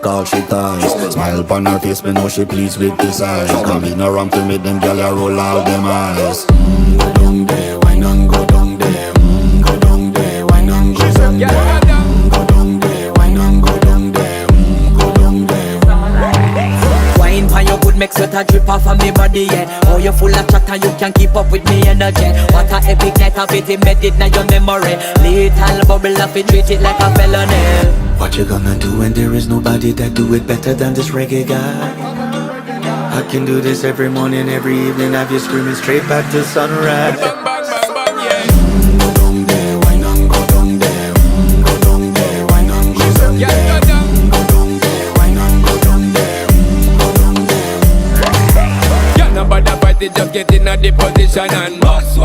all she ties. Smile upon her face, me know she pleased with this eyes. Come in around to make them gyal a roll out them eyes. Go down there, why not go down there? Go down there, why not go down there? Go down there, why not go down there? Go down there. Wine for your good make sweat a drip off of me body, yeah. Oh, you full of chatter, you can keep up with me energy. What a epic night of it, embedded in your memory. Little bubble of it, treat it like a felony. What you gonna do when there is nobody that do it better than this reggae guy? I can do this every morning, every evening, have you screaming straight back to sunrise. Go down there, why not go down there? Go down there, why not go down there? Go down there, why not go down there? Go down there. Yeah, nobody fight it, just get in a the position and boss.